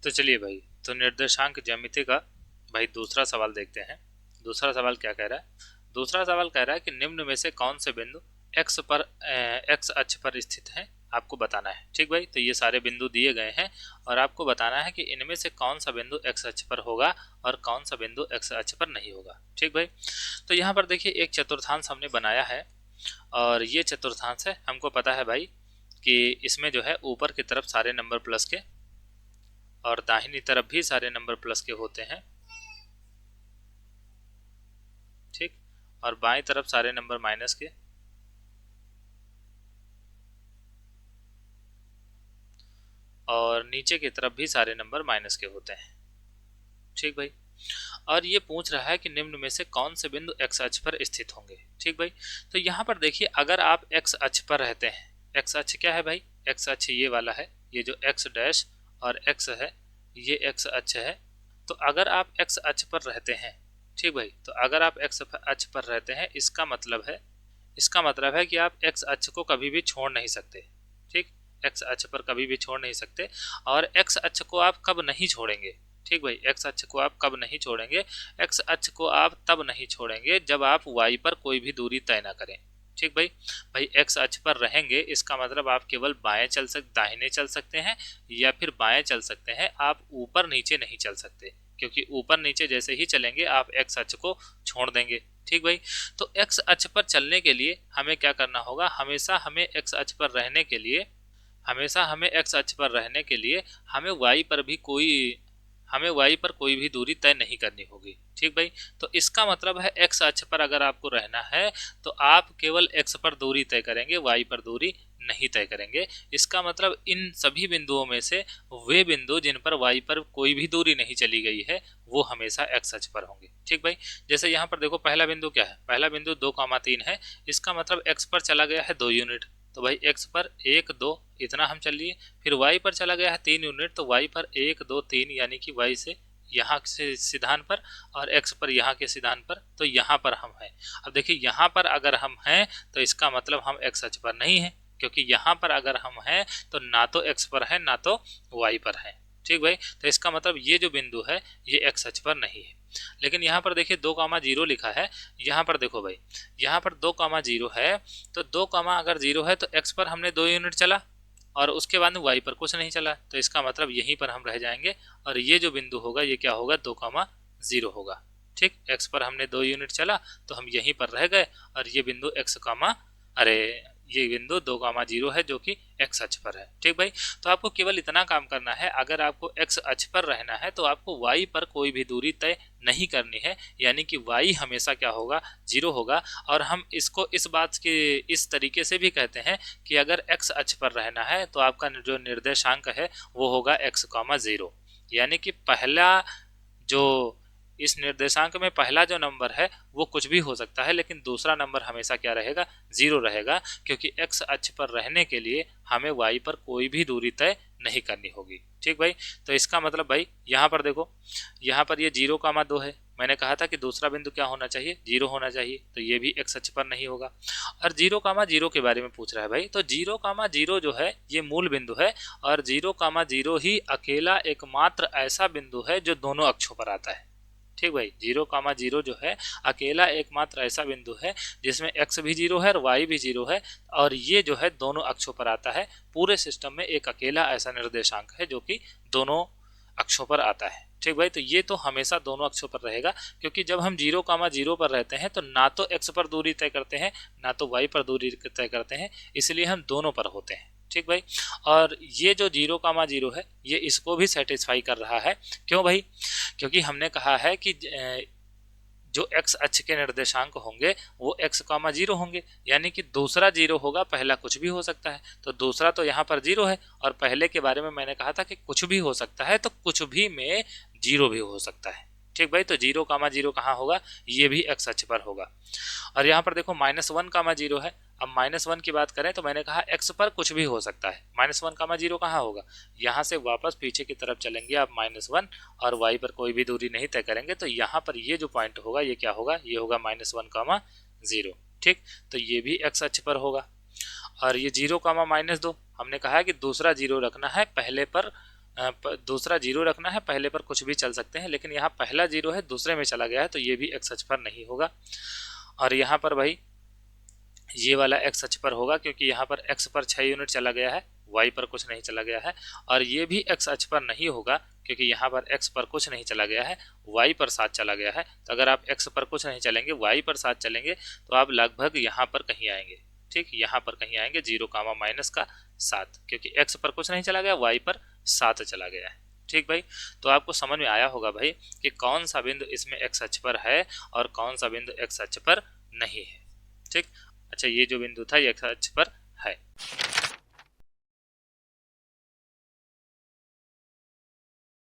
तो चलिए भाई, तो निर्देशांक ज्यामिति का भाई दूसरा सवाल देखते हैं। दूसरा सवाल क्या कह रहा है? दूसरा सवाल कह रहा है कि निम्न में से कौन से बिंदु एक्स पर एक्स अक्ष पर स्थित हैं, आपको बताना है। ठीक भाई, तो ये सारे बिंदु दिए गए हैं और आपको बताना है कि इनमें से कौन सा बिंदु एक्स अक्ष पर होगा और कौन सा बिंदु एक्स अक्ष पर नहीं होगा। ठीक भाई, तो यहाँ पर देखिए एक चतुर्थांश हमने बनाया है और ये चतुर्थांश है, हमको पता है भाई कि इसमें जो है ऊपर की तरफ सारे नंबर प्लस के और दाहिनी तरफ भी सारे नंबर प्लस के होते हैं। ठीक, और बाएं तरफ सारे नंबर माइनस के और नीचे की तरफ भी सारे नंबर माइनस के होते हैं। ठीक भाई, और ये पूछ रहा है कि निम्न में से कौन से बिंदु एक्स अक्ष पर स्थित होंगे। ठीक भाई, तो यहाँ पर देखिए अगर आप एक्स अक्ष पर रहते हैं, एक्स अक्ष क्या है भाई? एक्स अक्ष ये वाला है, ये जो एक्स डैश और एक्स है ये एक्स अक्ष है। तो अगर आप एक्स अक्ष पर रहते हैं, ठीक भाई, तो अगर आप एक्स अक्ष पर रहते हैं इसका मतलब है कि आप एक्स अक्ष को कभी भी छोड़ नहीं सकते। ठीक, एक्स अक्ष पर कभी भी छोड़ नहीं सकते। और एक्स अक्ष को आप कब नहीं छोड़ेंगे? ठीक भाई, एक्स अक्ष को आप कब नहीं छोड़ेंगे? एक्स अक्ष को आप तब नहीं छोड़ेंगे जब आप वाई पर कोई भी दूरी तय ना करें। ठीक भाई, भाई एक्स अक्ष पर रहेंगे इसका मतलब आप केवल दाहिने चल सकते हैं या फिर बाएं चल सकते हैं, आप ऊपर नीचे नहीं चल सकते, क्योंकि ऊपर नीचे जैसे ही चलेंगे आप एक्स अक्ष को छोड़ देंगे। ठीक भाई, तो एक्स अक्ष पर चलने के लिए हमें क्या करना होगा? हमेशा हमें एक्स अक्ष पर रहने के लिए हमें वाई पर कोई भी दूरी तय नहीं करनी होगी। ठीक भाई, तो इसका मतलब है एक्स अक्ष पर अगर आपको रहना है तो आप केवल एक्स पर दूरी तय करेंगे, वाई पर दूरी नहीं तय करेंगे। इसका मतलब इन सभी बिंदुओं में से वे बिंदु जिन पर वाई पर कोई भी दूरी नहीं चली गई है वो हमेशा एक्स अक्ष पर होंगे। ठीक भाई, जैसे यहाँ पर देखो पहला बिंदु क्या है? पहला बिंदु 2,3 है, इसका मतलब एक्स पर चला गया है 2 यूनिट, तो भाई एक्स पर 1 2 इतना हम चल लिए। फिर वाई पर चला गया है 3 यूनिट, तो वाई पर 1 2 3 यानी कि वाई से यहाँ से सिधान पर और एक्स पर यहाँ के सिधान पर, तो यहाँ पर हम हैं। अब देखिए यहाँ पर अगर हम हैं तो इसका मतलब हम एक्स अक्ष पर नहीं हैं, क्योंकि यहाँ पर अगर हम हैं तो ना तो एक्स पर है ना तो वाई पर है। ठीक भाई, तो इसका मतलब ये जो बिंदु है ये एक्स अक्ष पर नहीं है। लेकिन यहाँ पर देखिए 2,0 लिखा है, यहाँ पर देखो भाई यहाँ पर 2,0 है, तो 2, अगर 0 है तो एक्स पर हमने 2 यूनिट चला और उसके बाद में वाई पर कुछ नहीं चला, तो इसका मतलब यहीं पर हम रह जाएंगे और ये जो बिंदु होगा ये क्या होगा? 2,0 होगा। ठीक, एक्स पर हमने 2 यूनिट चला तो हम यहीं पर रह गए और ये बिंदु ये बिंदु 2,0 है जो कि एक्स अक्ष पर है। ठीक भाई, तो आपको केवल इतना काम करना है, अगर आपको एक्स अक्ष पर रहना है तो आपको वाई पर कोई भी दूरी तय नहीं करनी है, यानी कि वाई हमेशा क्या होगा? 0 होगा। और हम इसको इस बात के इस तरीके से भी कहते हैं कि अगर एक्स अक्ष पर रहना है तो आपका जो निर्देशांक है वो होगा x,0, यानी कि पहला जो इस निर्देशांक में पहला जो नंबर है वो कुछ भी हो सकता है, लेकिन दूसरा नंबर हमेशा क्या रहेगा? 0 रहेगा, क्योंकि एक्स अक्ष पर रहने के लिए हमें वाई पर कोई भी दूरी तय नहीं करनी होगी। ठीक भाई, तो इसका मतलब भाई यहाँ पर देखो, यहाँ पर ये 0,2 है, मैंने कहा था कि दूसरा बिंदु क्या होना चाहिए? 0 होना चाहिए, तो ये भी एक्स अक्ष पर नहीं होगा। और 0,0 के बारे में पूछ रहा है भाई, तो 0,0 जो है ये मूल बिंदु है और 0,0 ही अकेला एकमात्र ऐसा बिंदु है जो दोनों अक्षों पर आता है। ठीक भाई, 0,0 जो है अकेला एकमात्र ऐसा बिंदु है जिसमें x भी 0 है और y भी 0 है, और ये जो है दोनों अक्षों पर आता है। पूरे सिस्टम में एक अकेला ऐसा निर्देशांक है जो कि दोनों अक्षों पर आता है। ठीक भाई, तो ये तो हमेशा दोनों अक्षों पर रहेगा, क्योंकि जब हम 0,0 पर रहते हैं तो ना तो x पर दूरी तय करते हैं ना तो y पर दूरी तय करते हैं, इसलिए हम दोनों पर होते हैं। ठीक भाई, और ये जो 0,0 है ये इसको भी सेटिस्फाई कर रहा है। क्यों भाई? क्योंकि हमने कहा है कि जो x अक्ष के निर्देशांक होंगे वो x,0 होंगे, यानी कि दूसरा 0 होगा, पहला कुछ भी हो सकता है, तो दूसरा तो यहाँ पर 0 है और पहले के बारे में मैंने कहा था कि कुछ भी हो सकता है, तो कुछ भी में 0 भी हो सकता है। ठीक भाई, तो 0,0 कहाँ होगा? ये भी x अक्ष पर होगा। और यहाँ पर देखो -1,0 है। अब -1 की बात करें तो मैंने कहा x पर कुछ भी हो सकता है, -1,0 कहाँ होगा? यहाँ से वापस पीछे की तरफ चलेंगे आप -1 और y पर कोई भी दूरी नहीं तय करेंगे, तो यहाँ पर ये जो पॉइंट होगा ये क्या होगा? ये होगा -1,0। ठीक, तो ये भी x अक्ष पर होगा। और ये 0, -2 हमने कहा है कि दूसरा 0 रखना है, पहले पर दूसरा जीरो रखना है, पहले पर कुछ भी चल सकते हैं, लेकिन यहाँ पहला जीरो है दूसरे में चला गया है तो ये भी एक्स अक्ष पर नहीं होगा। और यहाँ पर भाई ये वाला एक्स अक्ष पर होगा क्योंकि यहाँ पर एक्स पर 6 यूनिट चला गया है, वाई पर कुछ नहीं चला गया है। और ये भी एक्स अक्ष पर नहीं होगा क्योंकि यहाँ पर एक्स पर कुछ नहीं चला गया है, वाई पर 7 चला गया है। तो अगर आप एक्स पर कुछ नहीं चलेंगे, वाई पर 7 चलेंगे तो आप लगभग यहाँ पर कहीं आएंगे। ठीक, यहाँ पर कहीं आएंगे 0 कामा माइनस का 7, क्योंकि एक्स पर कुछ नहीं चला गया, वाई पर 7 चला गया है। ठीक भाई, तो आपको समझ में आया होगा भाई कि कौन सा बिंदु इसमें एक्स अक्ष पर है और कौन सा बिंदु एक्स अक्ष पर नहीं है। ठीक, अच्छा ये जो बिंदु था ये एक्स अक्ष पर है।